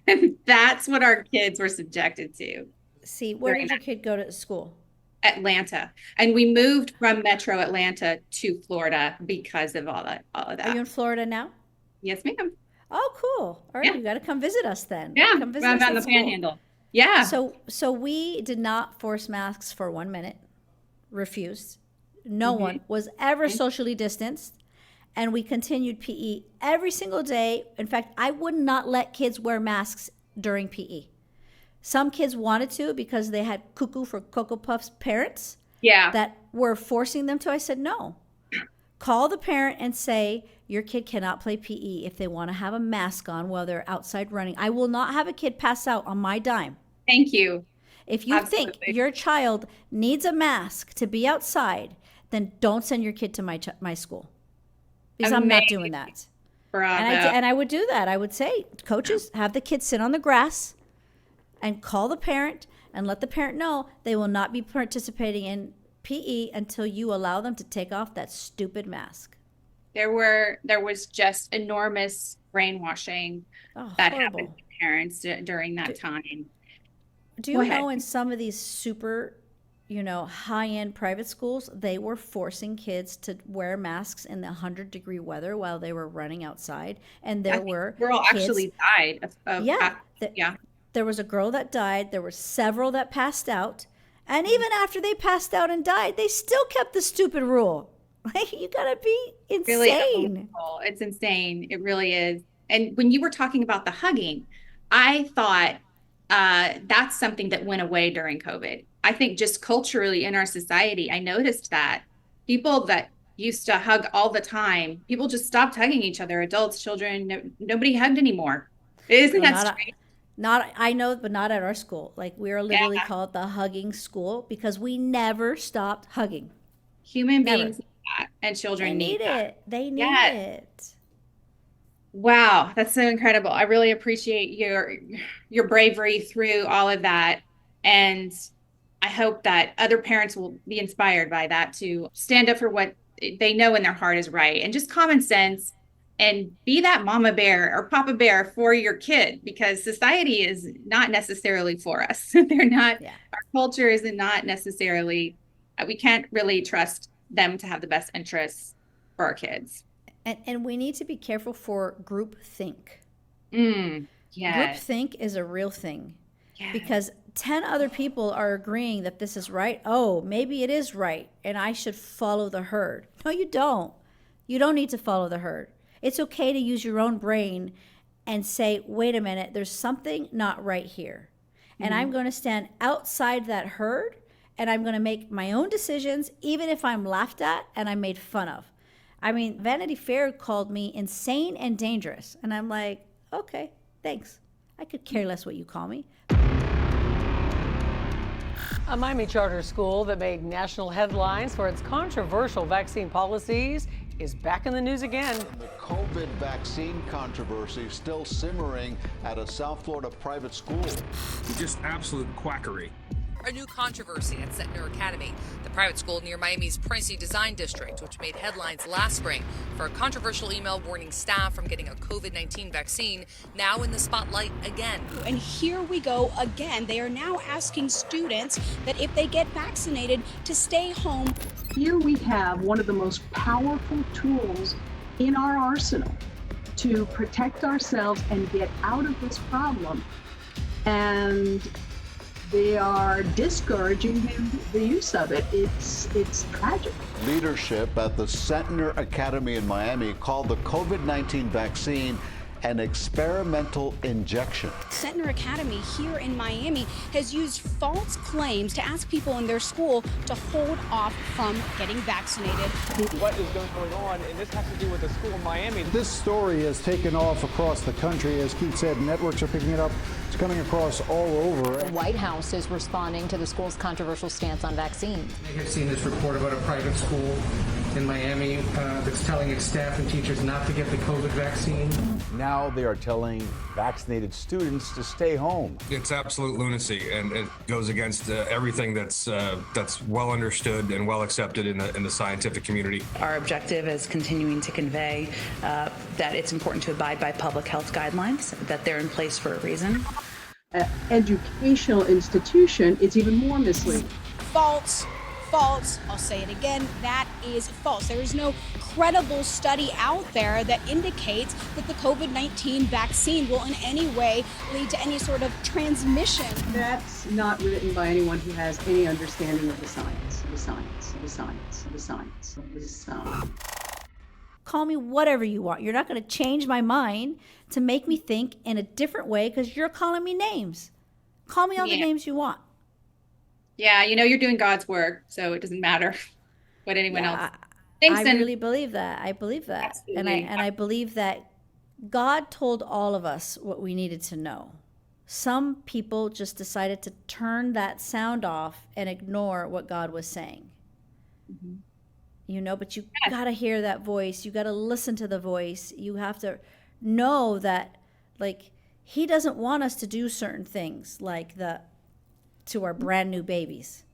And that's what our kids were subjected to. See, where did your kid go to school? Atlanta. And we moved from Metro Atlanta to Florida because of all of that. Are you in Florida now? Yes, ma'am. Oh, cool. All right, Yeah. you got to come visit us then. Yeah, come visit I'm us on at the school. Panhandle. Yeah. So we did not force masks for 1 minute. Refused. No one was ever socially distanced. And we continued PE every single day. In fact, I would not let kids wear masks during PE. Some kids wanted to because they had Cuckoo for Cocoa Puffs parents Yeah. that were forcing them to. I said, no. Call the parent and say, your kid cannot play PE if they want to have a mask on while they're outside running. I will not have a kid pass out on my dime. Thank you. If you think Absolutely. your child needs a mask to be outside, then don't send your kid to my school. Because I'm not doing that. Bravo. And I would do that. I would say, coaches, have the kids sit on the grass and call the parent and let the parent know they will not be participating in PE until you allow them to take off that stupid mask. There was just enormous brainwashing Oh, that horrible. happened to parents during that time. Do you Go ahead. know in some of these super, high-end private schools, they were forcing kids to wear masks in the 100-degree weather while they were running outside, and I there think were a girl kids. actually died of Yeah, yeah. There was a girl that died. There were several that passed out, and even after they passed out and died, they still kept the stupid rule. Like, you gotta be Really insane. unbelievable. It's insane. It really is. And when you were talking about the hugging, I thought that's something that went away during COVID. I think just culturally in our society, I noticed that people that used to hug all the time, people just stopped hugging each other, adults, children, nobody hugged anymore. Isn't No, that strange? I know, but not at our school. Like, we are literally Yeah. called the hugging school because we never stopped hugging. Human Never. beings need that, and They children need that. it. They need Yes. it. Wow, that's so incredible. I really appreciate your bravery through all of that. And I hope that other parents will be inspired by that to stand up for what they know in their heart is right and just common sense and be that mama bear or papa bear for your kid because society is not necessarily for us. They're not, Yeah. our culture is not necessarily, we can't really trust them to have the best interests for our kids. And we need to be careful for group think. Yes. Group think is a real thing Yes. because 10 other people are agreeing that this is right. Oh, maybe it is right and I should follow the herd. No, you don't. You don't need to follow the herd. It's okay to use your own brain and say, wait a minute, there's something not right here. And I'm going to stand outside that herd and I'm going to make my own decisions, even if I'm laughed at and I'm made fun of. I mean, Vanity Fair called me insane and dangerous. And I'm like, okay, thanks. I could care less what you call me. A Miami charter school that made national headlines for its controversial vaccine policies is back in the news again. The COVID vaccine controversy still simmering at a South Florida private school. Just absolute quackery. A new controversy at Centner Academy, the private school near Miami's pricey design district, which made headlines last spring for a controversial email warning staff from getting a COVID-19 vaccine, now in the spotlight again. And here we go again. They are now asking students that if they get vaccinated to stay home. Here we have one of the most powerful tools in our arsenal to protect ourselves and get out of this problem. And they are discouraging the use of it. It's tragic. Leadership at the Centner Academy in Miami called the COVID-19 vaccine an experimental injection. Centner Academy here in Miami has used false claims to ask people in their school to hold off from getting vaccinated. What is going on? And this has to do with the school in Miami. This story has taken off across the country. As Keith said, networks are picking it up. It's coming across all over. The White House is responding to the school's controversial stance on vaccines. I have seen this report about a private school in Miami that's telling its staff and teachers not to get the COVID vaccine. Now they are telling vaccinated students to stay home. It's absolute lunacy, and it goes against everything that's well understood and well accepted in the scientific community. Our objective is continuing to convey that it's important to abide by public health guidelines, that they're in place for a reason. Educational institution, it's even more misleading. False. I'll say it again, that is false. There is no credible study out there that indicates that the COVID-19 vaccine will in any way lead to any sort of transmission. That's not written by anyone who has any understanding of the science. Call me whatever you want. You're not going to change my mind to make me think in a different way because you're calling me names. Call me all the names you want. Yeah, you're doing God's work, so it doesn't matter what anyone else thinks. I really believe that. I believe that. Absolutely. And I believe that God told all of us what we needed to know. Some people just decided to turn that sound off and ignore what God was saying. Mm-hmm. But you got to hear that voice. You got to listen to the voice. You have to know that, he doesn't want us to do certain things to our brand new babies.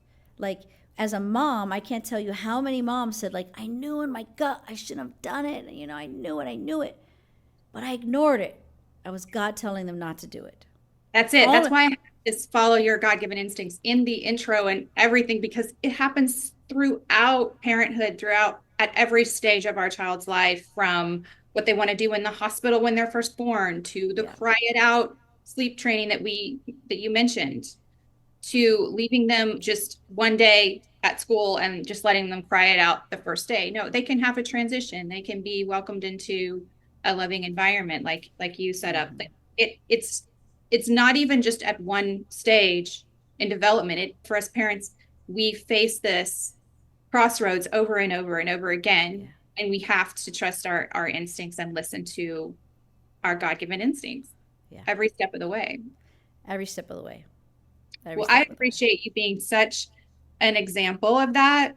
As a mom, I can't tell you how many moms said, I knew in my gut I shouldn't have done it. I knew it. But I ignored it. I was God telling them not to do it. That's it. That's why I have to just follow your God-given instincts in the intro and everything, because it happens throughout parenthood, at every stage of our child's life, from what they want to do in the hospital when they're first born, to the cry it out sleep training that you mentioned, to leaving them just one day at school and just letting them cry it out the first day. No, they can have a transition. They can be welcomed into a loving environment, like you set up. It's not even just at one stage in development. For us parents, we face this crossroads over and over and over again, and we have to trust our instincts and listen to our God-given instincts every step of the way. Every step of the way. Well, I appreciate you being such an example of that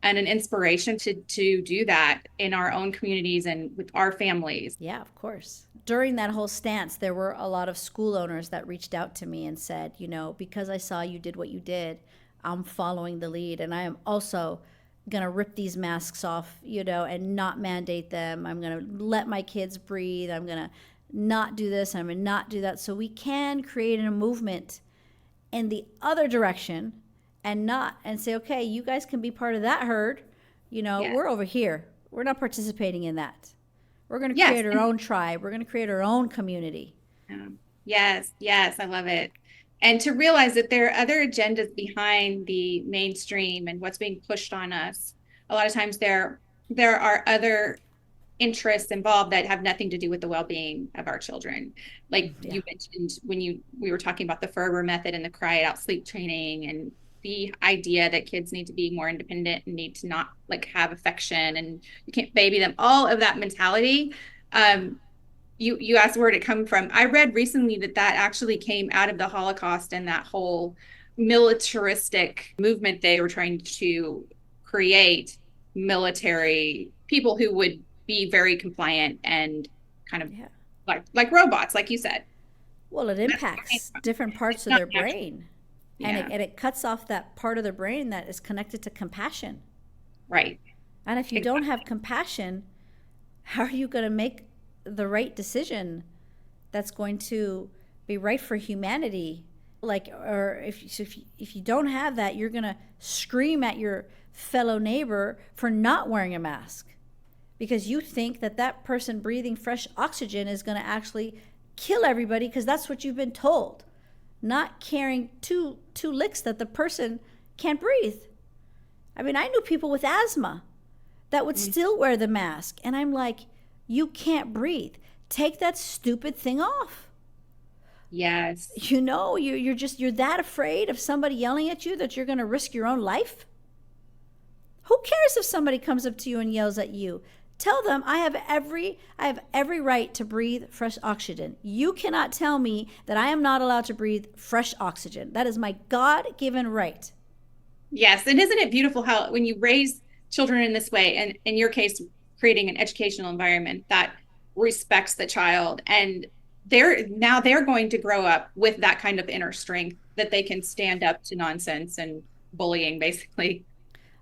and an inspiration to do that in our own communities and with our families. Yeah, of course. During that whole stance, there were a lot of school owners that reached out to me and said, because I saw you did what you did, I'm following the lead. And I am also going to rip these masks off, and not mandate them. I'm going to let my kids breathe. I'm going to not do this. I'm going to not do that. So we can create a movement in the other direction and say, okay, you guys can be part of that herd. We're over here. We're not participating in that. We're going to create our own tribe. We're going to create our own community. Yes, I love it. And to realize that there are other agendas behind the mainstream and what's being pushed on us. A lot of times there are other interests involved that have nothing to do with the well-being of our children. You mentioned when we were talking about the Ferber method and the cry it out sleep training, and the idea that kids need to be more independent and need to not like have affection and you can't baby them, all of that mentality. You asked where did it come from. I read recently that actually came out of the Holocaust and that whole militaristic movement they were trying to create, military people who would be very compliant and kind of like robots, like you said. Well, it impacts different parts of their brain. And it cuts off that part of their brain that is connected to compassion. Right. And if you don't have compassion, how are you going to make the right decision that's going to be right for humanity? Like, or if you don't have that, you're going to scream at your fellow neighbor for not wearing a mask because you think that person breathing fresh oxygen is going to actually kill everybody because that's what you've been told, not caring two licks that the person can't breathe. I mean, I knew people with asthma that would still wear the mask, and I'm like, you can't breathe. Take that stupid thing off. Yes. You know, you're that afraid of somebody yelling at you that you're going to risk your own life. Who cares if somebody comes up to you and yells at you? Tell them I have every right to breathe fresh oxygen. You cannot tell me that I am not allowed to breathe fresh oxygen. That is my God-given right. Yes, and isn't it beautiful how when you raise children in this way, and in your case, creating an educational environment that respects the child, and they're going to grow up with that kind of inner strength that they can stand up to nonsense and bullying, basically.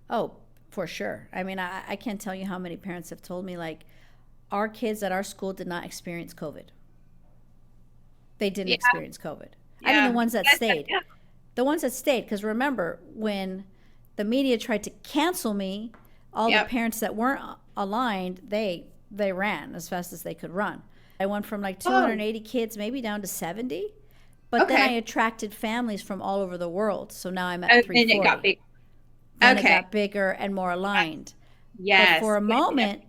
Oh, for sure. I mean, I can't tell you how many parents have told me, like, our kids at our school did not experience COVID. They didn't experience COVID. Yeah. I mean, the ones that stayed. Yeah. The ones that stayed, because remember, when the media tried to cancel me, all the parents that weren't aligned, they ran as fast as they could run. I went from like 280 kids maybe down to 70, but then I attracted families from all over the world. So now I'm at 340. And it got big. And it got bigger and more aligned. Yes. But for a moment,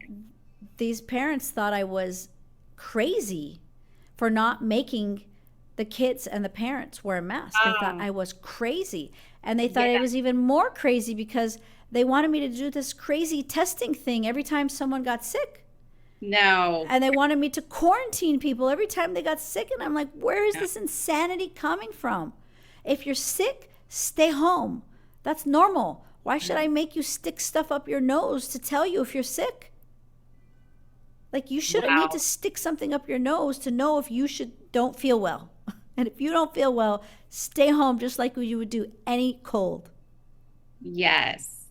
these parents thought I was crazy for not making the kids and the parents wear a mask. They thought I was crazy. And they thought I was even more crazy because they wanted me to do this crazy testing thing every time someone got sick. No. And they wanted me to quarantine people every time they got sick. And I'm like, where is this insanity coming from? If you're sick, stay home. That's normal. Why should I make you stick stuff up your nose to tell you if you're sick? Like, you shouldn't need to stick something up your nose to know if you don't feel well. And if you don't feel well, stay home just like you would do any cold. Yes.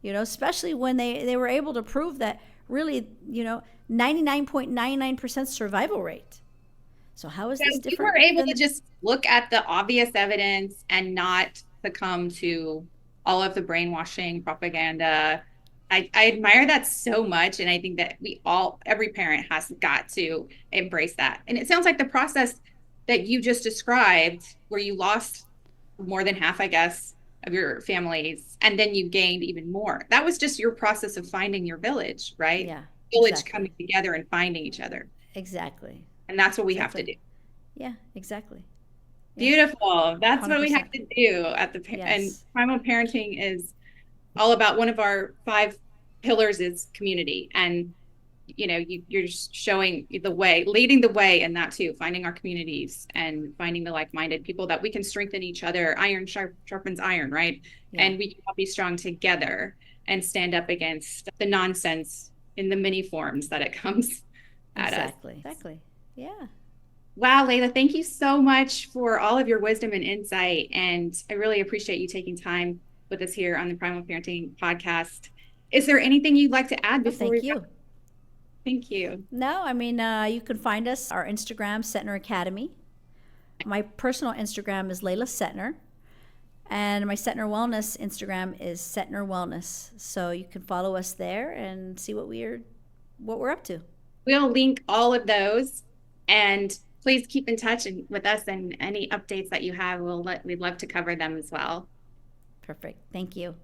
You know, especially when they were able to prove that really, 99.99% survival rate. So how is this different? You were able to just look at the obvious evidence and not succumb to all of the brainwashing propaganda. I admire that so much. And I think that every parent has got to embrace that. And it sounds like the process that you just described, where you lost more than half, I guess, of your families, and then you gained even more. That was just your process of finding your village, right? Yeah. Village coming together and finding each other. Exactly. And that's what we have to do. Yeah, exactly. Beautiful. That's 100%. What we have to do at the and Primal Parenting is all about, one of our 5 pillars is community. And you're just showing the way, leading the way in that too, finding our communities and finding the like-minded people that we can strengthen each other. Iron sharpens iron, right? Yeah. And we can all be strong together and stand up against the nonsense in the many forms that it comes at us. Exactly. Yeah. Wow, Layla, thank you so much for all of your wisdom and insight. And I really appreciate you taking time with us here on the Primal Parenting podcast. Is there anything you'd like to add before Thank you. Thank you. No, I mean, you can find us, our Instagram, Setner Academy. My personal Instagram is Layla Setner. And my Setner Wellness Instagram is Setner Wellness. So you can follow us there and see what we're up to. We'll link all of those, and please keep in touch with us, and any updates that you have, we'd love to cover them as well. Perfect. Thank you.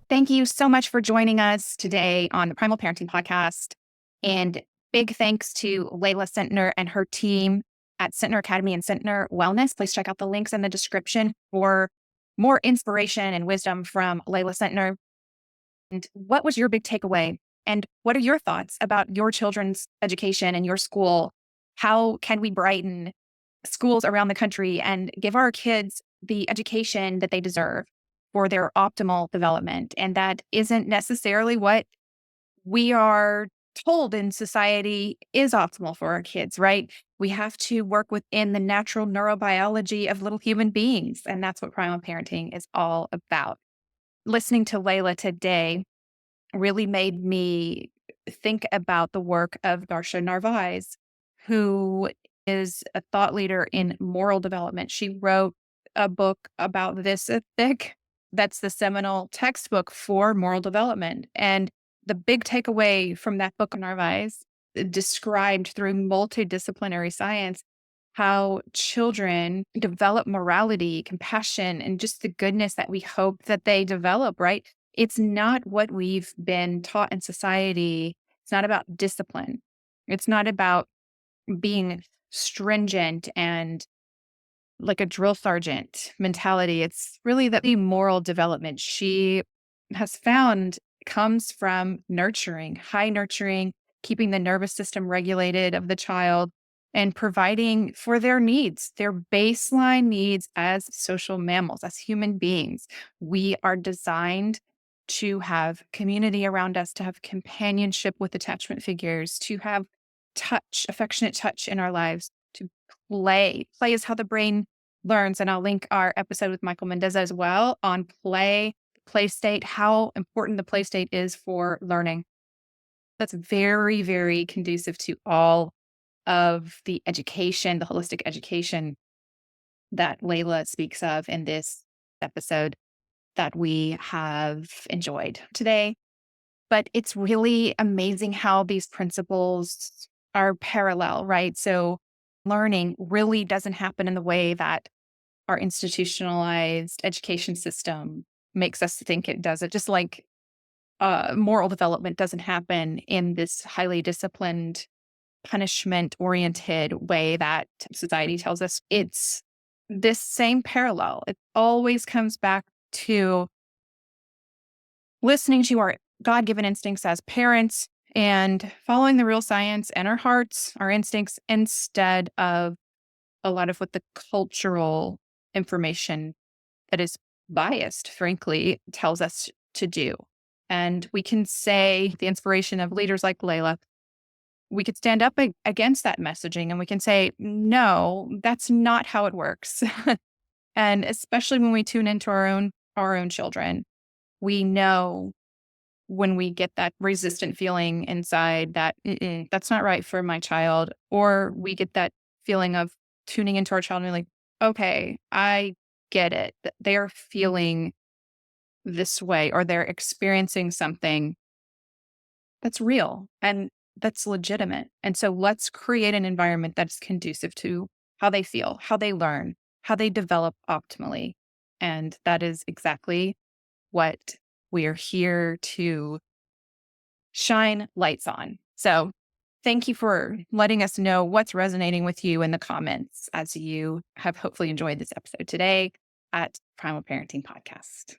Thank you so much for joining us today on the Primal Parenting Podcast. And big thanks to Layla Setner and her team at Setner Academy and Setner Wellness. Please check out the links in the description for more inspiration and wisdom from Layla Sentner. And what was your big takeaway? And what are your thoughts about your children's education and your school? How can we brighten schools around the country and give our kids the education that they deserve for their optimal development? And that isn't necessarily what we are told in society is optimal for our kids, right? We have to work within the natural neurobiology of little human beings. And that's what primal parenting is all about. Listening to Layla today really made me think about the work of Darsha Narvaez, who is a thought leader in moral development. She wrote a book about this ethic that's the seminal textbook for moral development. And the big takeaway from that book, Narvaez described through multidisciplinary science how children develop morality, compassion, and just the goodness that we hope that they develop, right? It's not what we've been taught in society. It's not about discipline. It's not about being stringent and like a drill sergeant mentality. It's really the moral development she has found comes from nurturing, high nurturing, keeping the nervous system regulated of the child, and providing for their needs, their baseline needs as social mammals, as human beings. We are designed to have community around us, to have companionship with attachment figures, to have touch, affectionate touch in our lives, to play. Play is how the brain learns. And I'll link our episode with Michael Mendeza as well on play state, how important the play state is for learning. That's very, very conducive to all of the education, the holistic education that Layla speaks of in this episode that we have enjoyed today. But it's really amazing how these principles are parallel, right? So learning really doesn't happen in the way that our institutionalized education system makes us think it does. It just like moral development doesn't happen in this highly disciplined, punishment-oriented way that society tells us. It's this same parallel. It always comes back to listening to our God-given instincts as parents and following the real science and our hearts, our instincts, instead of a lot of what the cultural information that is biased, frankly, tells us to do. And we can say the inspiration of leaders like Layla, we could stand up against that messaging and we can say, no, that's not how it works. And especially when we tune into our own children, we know when we get that resistant feeling inside that that's not right for my child, or we get that feeling of tuning into our child and like, okay, I get it. They're feeling this way or they're experiencing something that's real and that's legitimate. And so let's create an environment that's conducive to how they feel, how they learn, how they develop optimally. And that is exactly what we are here to shine lights on. So thank you for letting us know what's resonating with you in the comments as you have hopefully enjoyed this episode today at Primal Parenting Podcast.